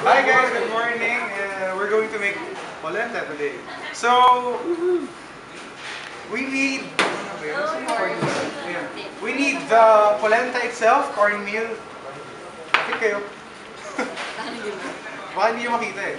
Hi guys, good morning. We're going to make polenta today. So we need the polenta itself, cornmeal. Bakit kayo? Baka hindi nyo makita eh.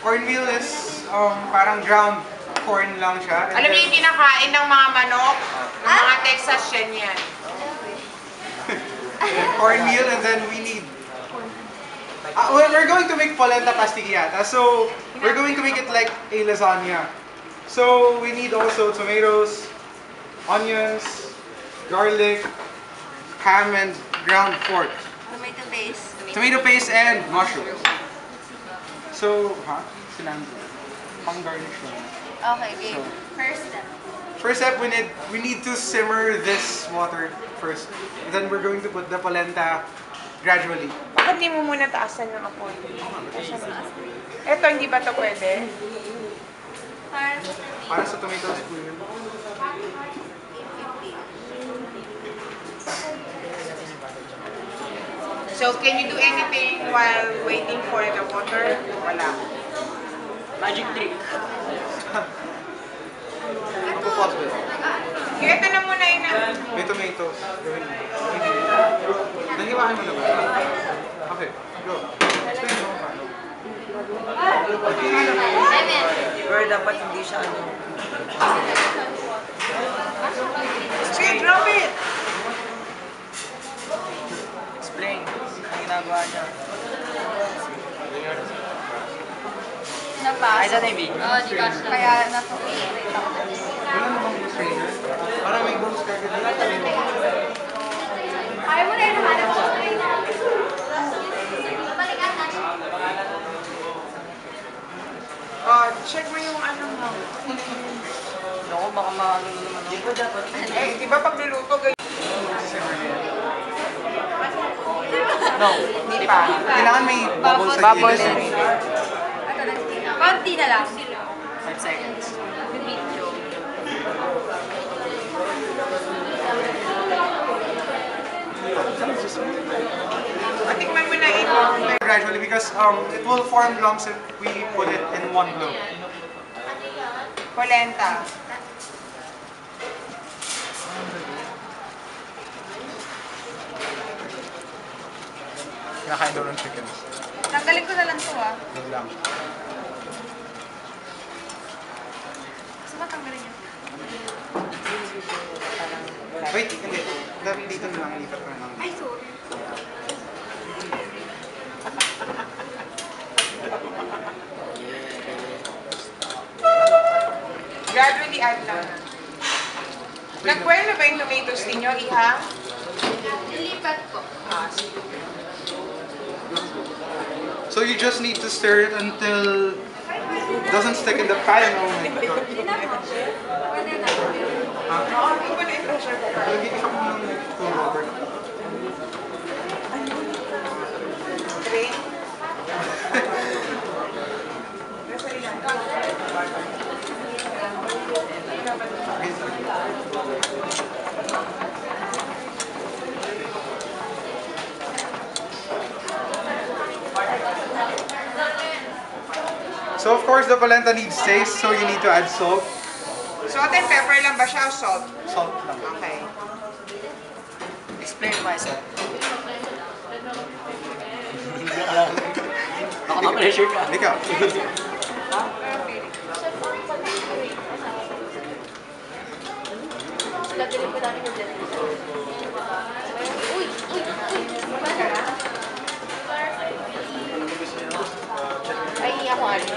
Cornmeal is parang ground corn lang siya. Alam niyo yung kinakain ng mga manok, ng mga Texas yan. Cornmeal, and then we need we're going to make polenta pastighiata. So we're going to make it like a lasagna. So we need also tomatoes, onions, garlic, ham, and ground pork. Tomato paste. Tomato paste and mushrooms. So, Sinandro. Pang garnish lang. Okay, game. First step. First step, we need to simmer this water first. Then we're going to put the polenta gradually. Bakit hindi mo muna taasan ng apoy? Eto, hindi ba ito pwede? Para sa tomatoes po yun. So, can you do anything while waiting for the water? Wala. Magic trick. Magpo-pause ba? Ito na muna yun na. May tomatoes. Gawin mo. Nahiwain mo na ba? Okay, go. Explain mo kung paano. Pero dapat hindi siya ano. Okay, drop it! Explain. Ang ginagawa niya. Napasok. Ay, sa TV. Oo, di ba? Kaya napapirate ako. Wala namang strainer. Para may bones ka agad. Ayaw mo na yung nahanap ko. Check mo yung ano mo. Ako, baka maano na naman. Di ba dapat? Eh, di ba pagluluto ganyan? No. Hindi pa. Kailangan may bubbles sa Bubbles. gilid. Konti na lang. 5 seconds. Video. Tikman mo na ito. Gradually because it will form lumps if we put it in one blow. Polenta. Kinakain daw ng chicken. Tanggalin ko na lang to Yun lang. Gusto mo tanggalin yun? Wait, hindi. Dito na lang. Lipat ko na lang. Ay, sorry. Gradually add lang. Nag-boil na ba yung tomatoes ninyo, Iha? Ilipat ko. So you just need to stir it until it doesn't stick in the pan. Oh my god. Pwede na. Oo, hindi ko na i-pressure ko. Lagi ka mo ng cool water. Three. So of course the polenta needs taste, so you need to add salt. Salt and pepper lang ba siya o salt? Salt lang. Okay. Explain myself. Baka ma-pressure ka. Ikaw. Lagyan ko namin yung dyan. Uy! Uy! Ay, ako ano.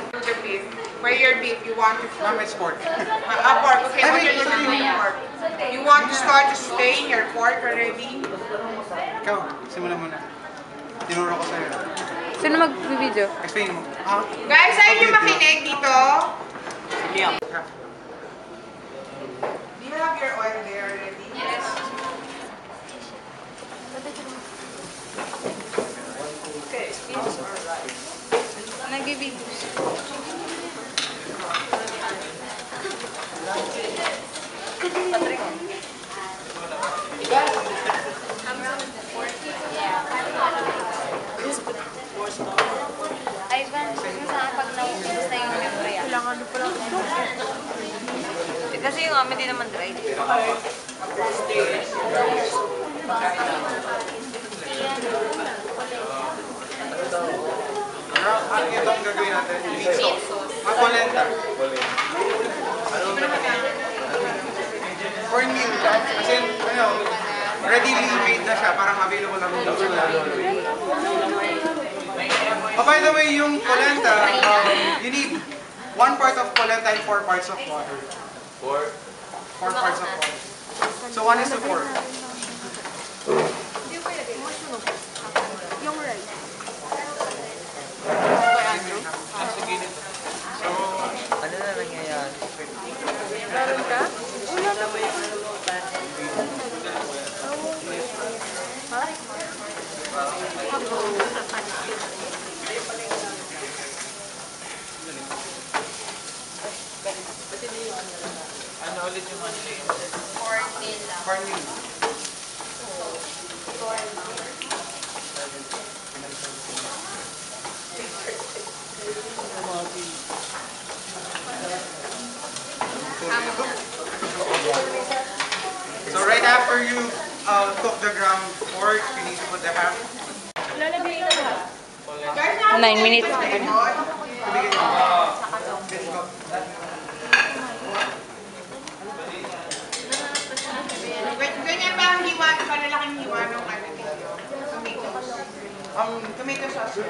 The beef. Where your beef, you want to Ma'am, it's pork. pork. Okay, I what mean, you're sorry. doing with pork. You want to start to stain your pork already? Ikaw, simula muna. Tinuro ko sa'yo. Sino mag-video? Explain mo. Guys, ayaw niyo makinig dito? Sige ako. Do you have your oil there already? Yes. Okay, spins or rice? Nag-video. Patrick. Ay, Van, saan pag naubos na yung memory? Kailangan ano pala ito? Kasi yung amin din naman dry. Ano itong gagawin natin? Miso. Polenta. Cornmeal. Kasi, ano, readily made na siya. Parang available na rin siya. Oh, by the way, yung polenta, you need 1 part of polenta and 4 parts of water. 4 parts of water. So 1:4. Yung rice. Ano na nangyayari? Meron ka? Wala na. Ano ulit yung ano yun? Cornmeal. So right after you cook the ground pork, you need to put the ham. Lalagay na ba? 9 minutes. Tumigil mo. Let's go. Ganyan ba ang hiwa, palalaking hiwa ng ano ninyo? Tomato sauce.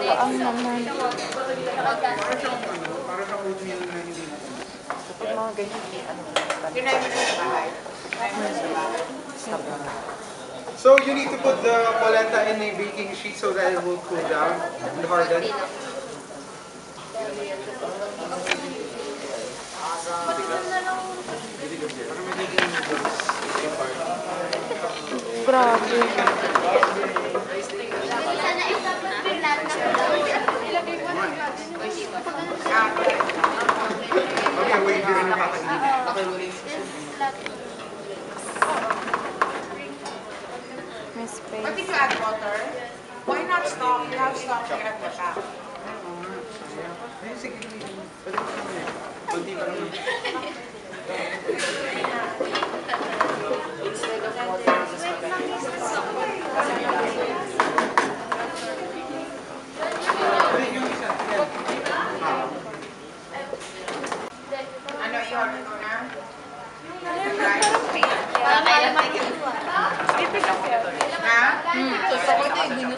Ang naman. Para sa oatmeal na hindi na. Kapag mga ganyan, ano? Kinay mo sa bahay. Stop na. So you need to put the polenta in a baking sheet so that it will cool down and harden. Grabe. Okay, wait, hindi rin nakakainin. May But space. if you add butter, why not stock? You have stock here at the back. Ay, sige. Pwede ko naman eh. Kunti pa naman. Pwede yung isa. Yan. Ano, i-order ko na? Ha?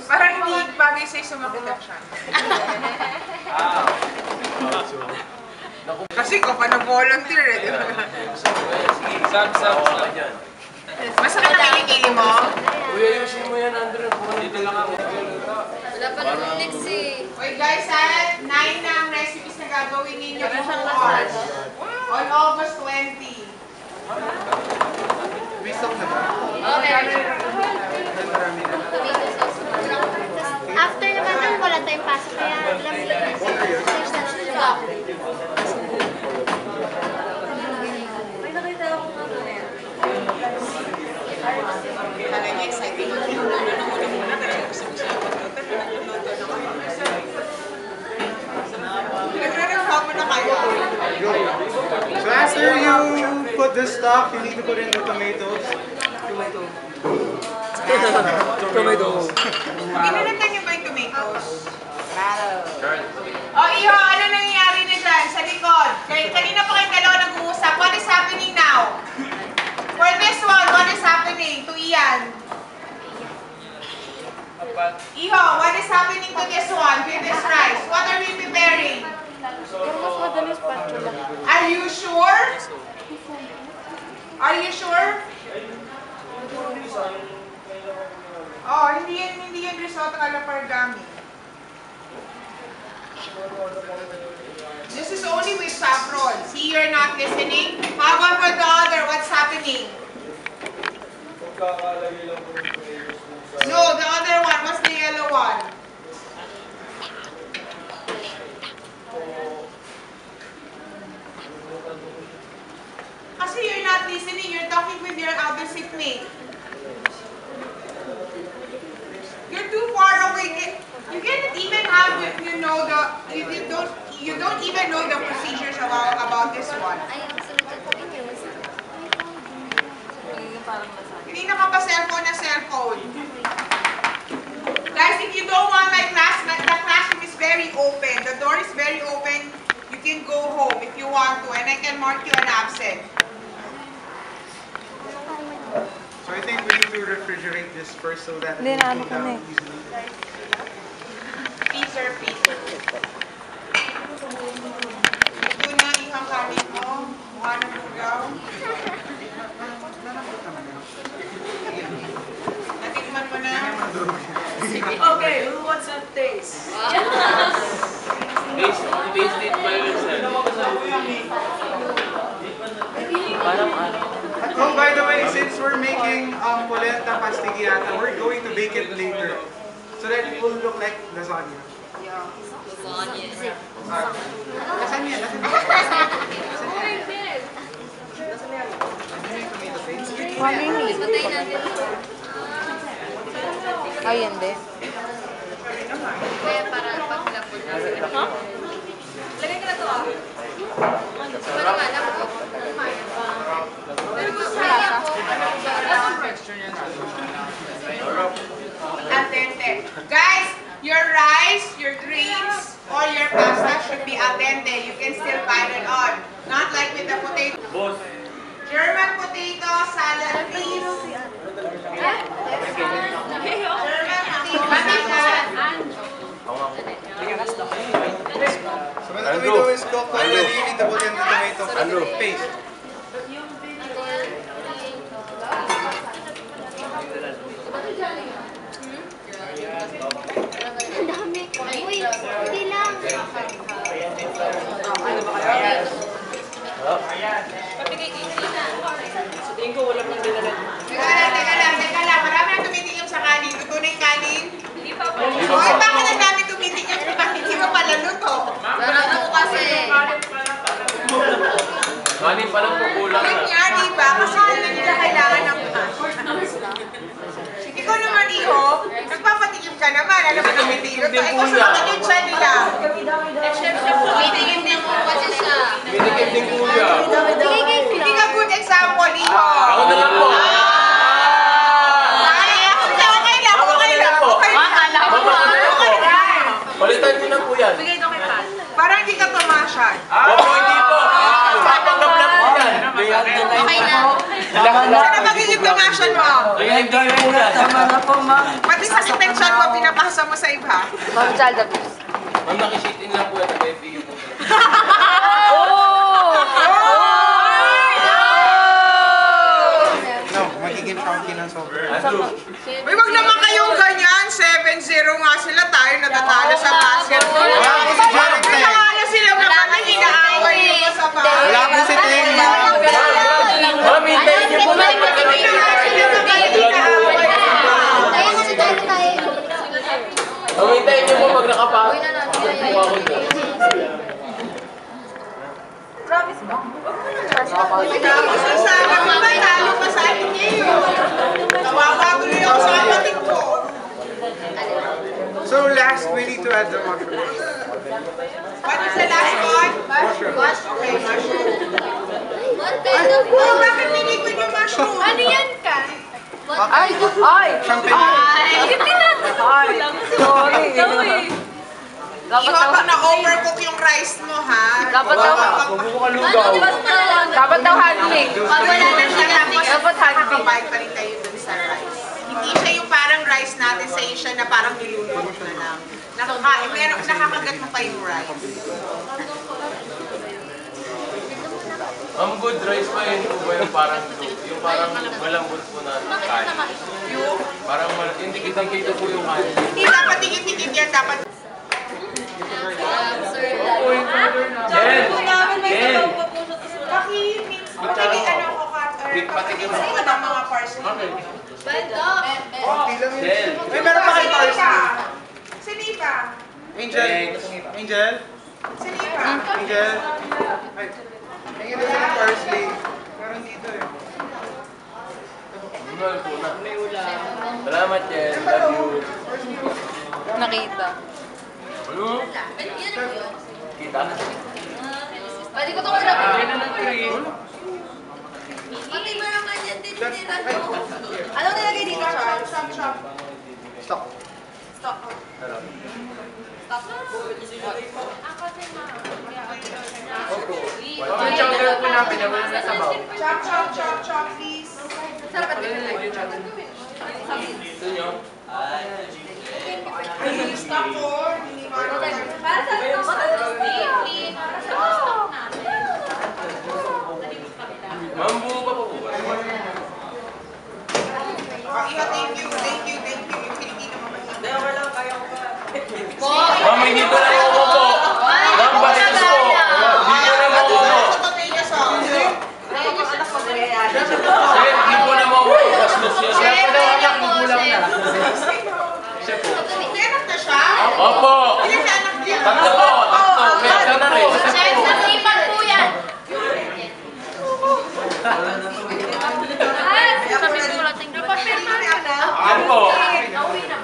Parang hindi bagay sa'yo sumagulat siya. Kasi ko pa nag-volunteer eh, di ba? Sab. Masakit ang kilikili mo? Kuya, ayusin mo yan, Andrew. Dito lang ako. Wala pa namang next eh. Wait guys, ha? 9 na ang recipes na gagawin ninyo bukas. On August 20. Restock na ba? Okay. Marami na. After naman nun, wala tayong pasok. Kaya alam niyo, there's no stop. May nakita akong ano eh. Talaga exciting. Nagre-reklamo na kayo. Go. So after you put the stock, you need to put in the tomatoes. Tomatoes. Pinunatan niyo ba yung tomatoes? Oh, Iho, ano nangyayari na dyan sa likod? Kanina pa kayong dalawa nag-uusap. What is happening now? For this one, what is happening to Ian? Iho, what is happening to this one, to this rice? What are we preparing? Pero mas madali spatula. Are you sure? Are you sure? Oh, hindi yan risotto ala pargami. This is only with saffron. See, you're not listening. How about for the other? What's happening? No, the other one. What's the yellow one? Kasi you're not listening. You're talking with your other seatmate. You're too far away. You can't even have, you know, you don't even know the procedures about this one. Hindi na ka pa cellphone na cellphone. Guys, if you don't want my class, the classroom is very open. The door is very open. You can go home if you want to, and I can mark you an absent. So I think we need to refrigerate this first so that Hindi it na, will ano cool ko na down eh. easily. Freezer. Ito na ihang kanin mo. Mukha na lugaw. Natikman mo na. Okay, who wants a taste? Taste it by yourself. Parang ano? Oh, by the way, since we're making polenta pastigillata, we're going to bake it later. So that it will look like lasagna. Lasagna, Ay, hindi. Kaya para paglapot na. Lagay ka na to ah. Wala nga lang po. Pero masaya po. Al dente. Guys, your rice, your greens, or your pasta should be al dente. You can still bite it on. Not like with the potato. Boss. German potato salad, please. So when the tomato is cooked already, you need to put in the tomato paste. Ang dami. Uy, hindi lang. Teka lang. Marami na tumitingin sa kanin. Luto na yung kanin. Hindi pa po. Hoy, bakit ang dami tumitingin? Hindi mo pala luto. Sarado ko kasi. Kanin pa lang po kulang Yun na. nga, di ba? Kasi kung na nila kailangan ng ikaw naman, Iho, nagpapatikim ka naman. Alam mo naman, Iho. Ikaw sumakat yung siya nila. Tumitingin din mo kasi siya. Minikim din kuya. Hindi ka good example, Iho. Ako na lang po. Okay lang. Palitan mo na po yan. Parang hindi ka tumasyad. Opo, hindi po. Papanggap lang po yan. Okay na. Ano magiging tumasyad mo? Hindi po yan. Tama na po, ma'am. Pati sa sitensyon mo, pinapasa mo sa iba. Ma'am child abuse. Ma'am, nakisitin lang po yan. Nag-FPU po. No, magiging chunky ng sobra. Andrew. Uy, wag naman kayong ganyan. 7-0 nga sila. Tayo natatalo sa basketball. Wala po si Jeric May Teng. nakala sila naman inaaway nyo pa sa basketball. Wala po si Teng. Ma'am, hintayin niyo po lang. Tayo kasi tayo. Ma'am, hintayin niyo po pag nakapasok. Sana naman, talo pa sa akin niyo. Kawawa tuloy ako sa kapatid ko. So last, we need to add the mushroom. What is the last one? Mushroom. Okay, mushroom. What kind of Oh, bakit liquid yung mushroom? Ano yan ka? Ay! Ay! Champagne. Sorry. Dapat Iho, daw, pag na-overcook yung rice mo, ha? Dapat daw, dapat daw handmade. Pag wala na siya tapos, Dapat handmade. nakapahit pa rin kayo dun sa rice. Hindi siya yung parang rice natin sa Asia na parang nilulunok na lang. Nakakagat mo pa yung rice. Ma'am, good rice pa yun po ba yung parang malambot po na kain? Yung, Parang hindi kitang-kita po yung kain. hindi dapat dikit-dikit yan, dapat Sir, Ano ko cut or patigil sa iba ng mga parsley. Konti lang yun. Del. May meron pa kayo parsley. Sinipa. Angel. Angel. Sinipa. Angel. Ay. Tingin na sa parsley. Meron dito eh. Mahal po na. Salamat, Jen. Love you. Nakita. Ano? Kita? Pwede ko ito ko sabi. Pati mo naman yan din nila. Anong nilagay dito, Charles? Chop. Stop. Stop. Ano? Yung chowder po namin, naman na sabaw. Chop, please. Ito nyo? Stop po. Hindi marunong. Para sa Ma'am, buo pa po ba? Iha, thank you. Yung Pilipino mo ba? Ma'am, may dito na ako po. Ma'am, bastos po. Dito na ako po. Tomato sauce. Chef, dito na ako po. Bastos yun. Chef, Kulang na. Chef po. May anak na siya? Opo. Ilan na anak niya? Tatlo po. May isa na rin. Chef, nasipan po yan. Sabi ko lang tingnan. Yan po.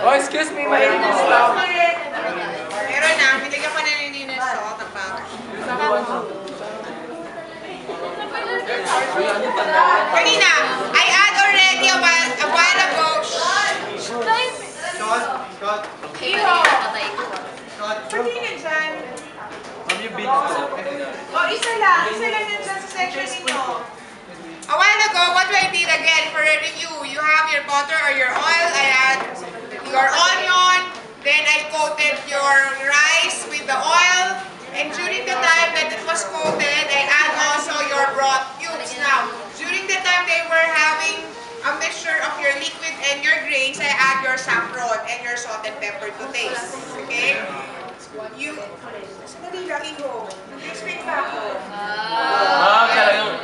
Oh, excuse me, may stop. Meron na. Binigyan ko na nilinis sa otak pa. Kanina, I add already a while ago. Shot. Shot. Iho. Shot. Pati na dyan. Ma'am, yung beans ko. Oh, isa lang yan dyan sa section ninyo. A while ago, what I did again for a review, you have your butter or your oil, I add your onion, then I coated your rice with the oil, and during the time that it was coated, I add also your broth cubes. Now, during the time they were having a mixture of your liquid and your grains, I add your saffron and your salt and pepper to taste. Okay? You, sandali lang, Iho. Nag-explain ba ako? Kaya yun.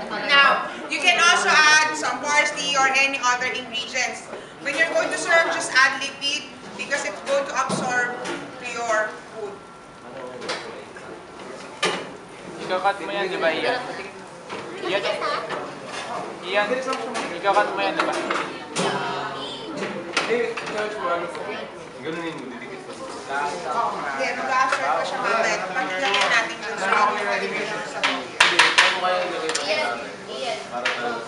Now, you can also add some parsley or any other ingredients. When you're going to serve, just add liquid because it's going to absorb to your food. Ikakat mo yan, di ba, Ian? Ian, ikakat mo yan, di ba? Ganunin mo, didikit pa. Hindi, mag-absorb pa siya mamaya. Kapag nilagyan natin yung sa Ano kaya nilagay pa? Para talaga.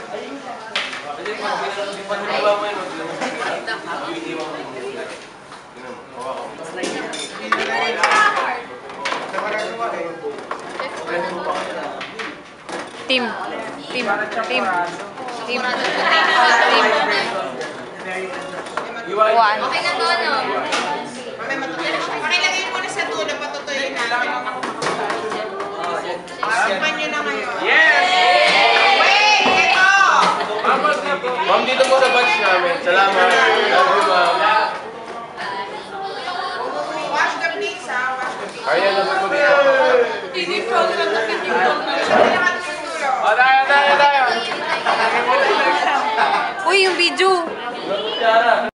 Kasi pag niliwa mo yun, iniiwan mo. Tingnan mo, hawakan mo. Nakagagawa eh. Team. Team. Team. Team. Iwain. One. Okay na to, ano? Mamaya matutuloy siya. Pakilagay mo na sa dulo, patutuloy natin. Asipan nyo na ngayon. Yes! Wait! Ito! Ma'am, dito po sa batch namin. Salamat. Love you, ma'am. Wash the plates, ha? Wash the plates. Kaya na po dito. O, tayo. Uy, yung video. Tiara.